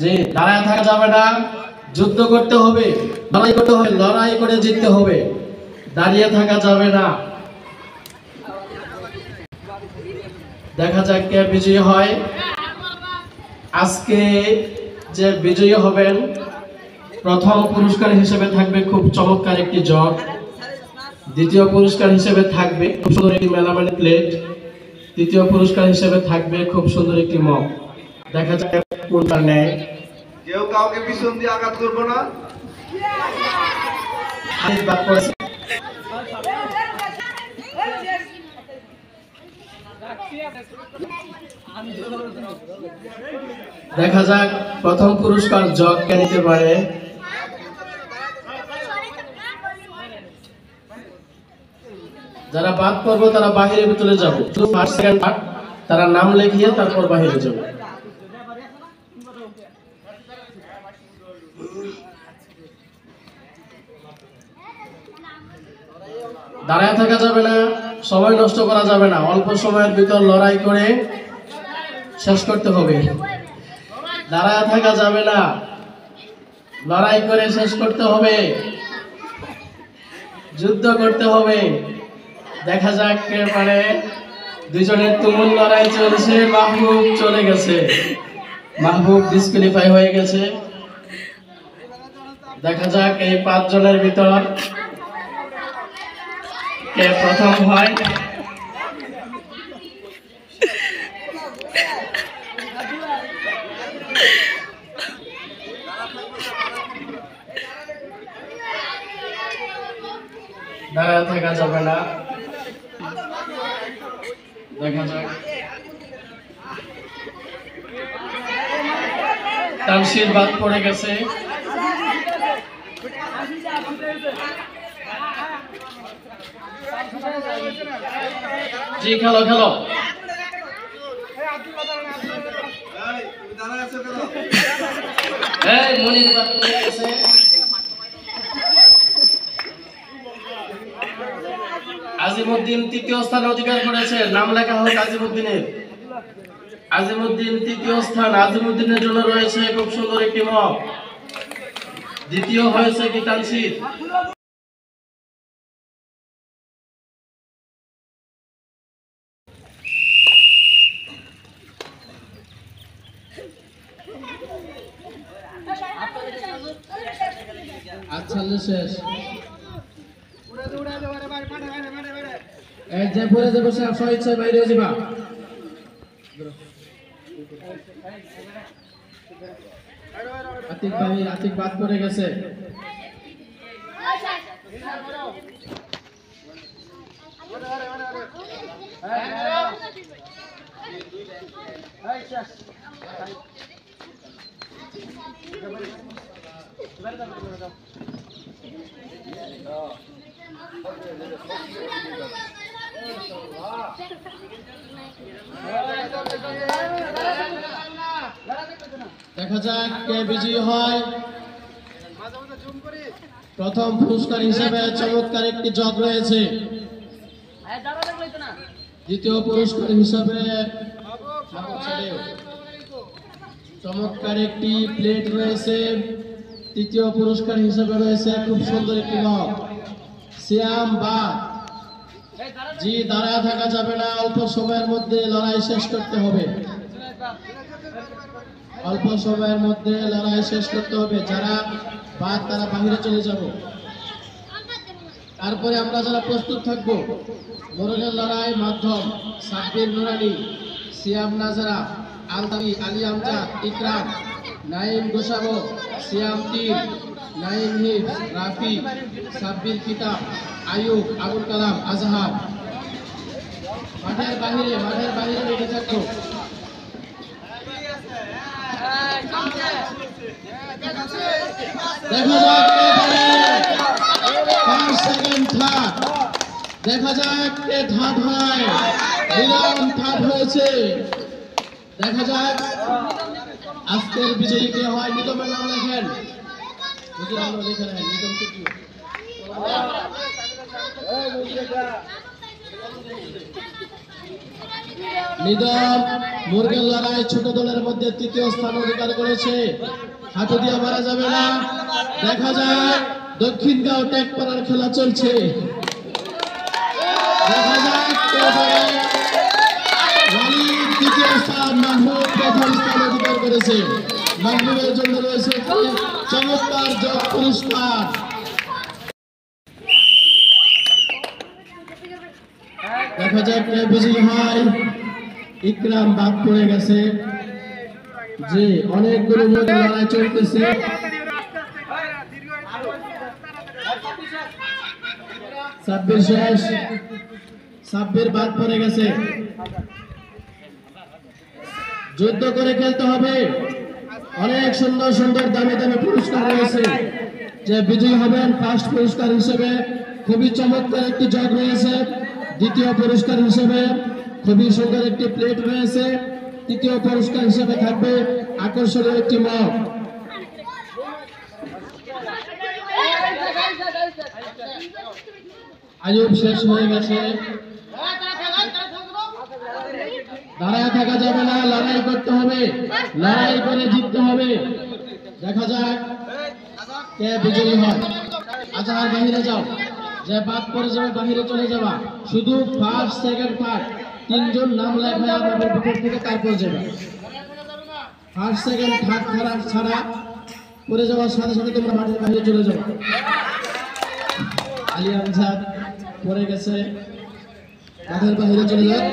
যে দাঁড়ায় থাকা যাবে না, যুদ্ধ করতে হবে, লড়াই করতে হবে, লড়াই করে জিততে হবে, দাঁড়িয়ে থাকা যাবে না। দেখা যাক কে বিজয়ী হয়। আজকে যে বিজয়ী হবেন, প্রথম পুরস্কার হিসেবে থাকবে খুব চমৎকার একটি জগ, দ্বিতীয় পুরস্কার হিসেবে থাকবে খুব সুন্দর একটি মেলামানি প্লেট, তৃতীয় পুরস্কার হিসেবে থাকবে খুব সুন্দর একটি মগ। দেখা যাক কোনটা নেয়। কেউ কাউকে পিছন দিয়ে আঘাত করবো না। দেখা যাক প্রথম পুরস্কার জগ কে নিতে পারে। যারা বাদ পড়বো তারা বাহিরে চলে যাবো, ফার্স্ট সেকেন্ড পার্ট তারা নাম লিখিয়ে তারপর বাহিরে যাবে। দাঁড়ায় থাকা যাবে না, সময় নষ্ট করা যাবে না, অল্প সময়ের ভিতর লড়াই করে শেষ করতে হবে। দাঁড়ায় থাকা যাবে না, লড়াই করে শেষ করতে হবে, যুদ্ধ করতে হবে। দেখা যাক কে পারে। দুজনের তুমুল লড়াই চলছে, মাহবুব চলে গেছে, মাহবুব ডিসকুয়ালিফাই হয়ে গেছে। দেখা যাক এই 5 জনের ভিতর কে প্রথম হয়। দাঁড়ায় থাকা যাবে না, দেখা যাক। তানসির বাদ পড়ে গেছে। জি খেলো খেলো। মনির বাদ পড়ে গেছে। আজিমউদ্দিন তৃতীয় স্থান অধিকার করেছে, নাম লেখা হোক আজিমউদ্দিনের। আজিমউদ্দিন তৃতীয় স্থান, আজিমউদ্দিনের জন্য রয়েছে খুব সুন্দর একটি মগ। দ্বিতীয় হয়েছে কি তানসির। আচ্ছা শেষ। যে পরে যাবো সে স্বেচ্ছায় বাইরে যাবা। আতিক ভাই, আতিক বাদ পড়ে গেছে। দেখা যাক কে বিজয়ী হয়। প্রথম পুরস্কার হিসেবে চমৎকার একটি জগ রয়েছে, দ্বিতীয় পুরস্কার হিসেবে চমৎকার একটি প্লেট রয়েছে, তৃতীয় পুরস্কার হিসেবে রয়েছে খুব সুন্দর একটি মগ। সিয়াম বা জি দাঁড়ায় থাকা যাবে না, অল্প সময়ের মধ্যে লড়াই শেষ করতে হবে, অল্প সময়ের মধ্যে লড়াই শেষ করতে হবে। যারা বাদ তারা বাহিরে চলে যাব। তারপরে আমরা যারা প্রস্তুত থাকবো, মোরগের লড়াই মাধ্যম সাব্বির নুরানি, সিয়াম নাজরা, আলতাবি, আলী আমজাদ, ইকরাম, নাইম গোসাবো, সিয়াম তীর, নাইম হিফ, রাফি, সাব্বির কিতাব, আয়ুব, আবুল কালাম, আজহার। মাঠের বাহিরে রেডি থাকবো। দেখা যাক দেখা যাক কে থার্ড হয়। নিলাম থার্ড হয়েছে। দেখা যাক আজকের বিজয়ী কে হয়। নিতমের নাম লেখেন, লিখে রাখেন নিতম কে কি। নিদম মুরগের লড়াই ছোট দলের মধ্যে তৃতীয় স্থান অধিকার করেছে। হাতে দিয়ে মারা যাবে না। দেখা যায় দক্ষিণগাঁও ট্যাগপাড়ার খেলা চলছে। দেখা যাক কে পারে। ওয়ালিদ দ্বিতীয় স্থান, মাহমুদ প্রথম স্থান অধিকার করেছে। মাহমুদের জন্য রয়েছে একটি চমৎকার জগ পুরস্কার। দেখা যাক কে বিজয়ী হয়। ইকরাম বাদ পড়ে গেছে। যে অনেকগুলো মুরগির লড়াই চলতেছে। সাব্বির শেষ, সাব্বির বাদ পড়ে গেছে। যুদ্ধ করে খেলতে হবে। অনেক সুন্দর সুন্দর দামি দামি পুরস্কার রয়েছে। যে বিজয়ী হবেন ফার্স্ট পুরস্কার হিসেবে খুবই চমৎকার একটি জগ রয়েছে। দ্বিতীয় পুরস্কার হিসেবে খুবই সুন্দর একটি প্লেট রয়েছে। তৃতীয় পুরস্কার হিসেবে থাকবে আকর্ষণীয় একটি মগ। আয়ুব শেষ হয়ে গেছে। দাঁড়ায় থাকা যাবে না, লড়াই করতে হবে, লড়াই করে জিততে হবে। দেখা যাক কে বিজয়ী হয়। আজহার বাহিরে যাও, যে বাদ পড়ে যাবে বাহিরে চলে যাবা। শুধু ফার্স্ট সেকেন্ড থার্ড তিনজন নাম লেখায় আমাদের ভিতর থেকে তারপর যাবে। ফার্স্ট সেকেন্ড থার্ড ছাড়া পড়ে যাওয়ার সাথে সাথে তোমরা মাঠের বাহিরে চলে যাবে। আলী আমজাদ পড়ে গেছে, মাঠের বাহিরে চলে যাবে।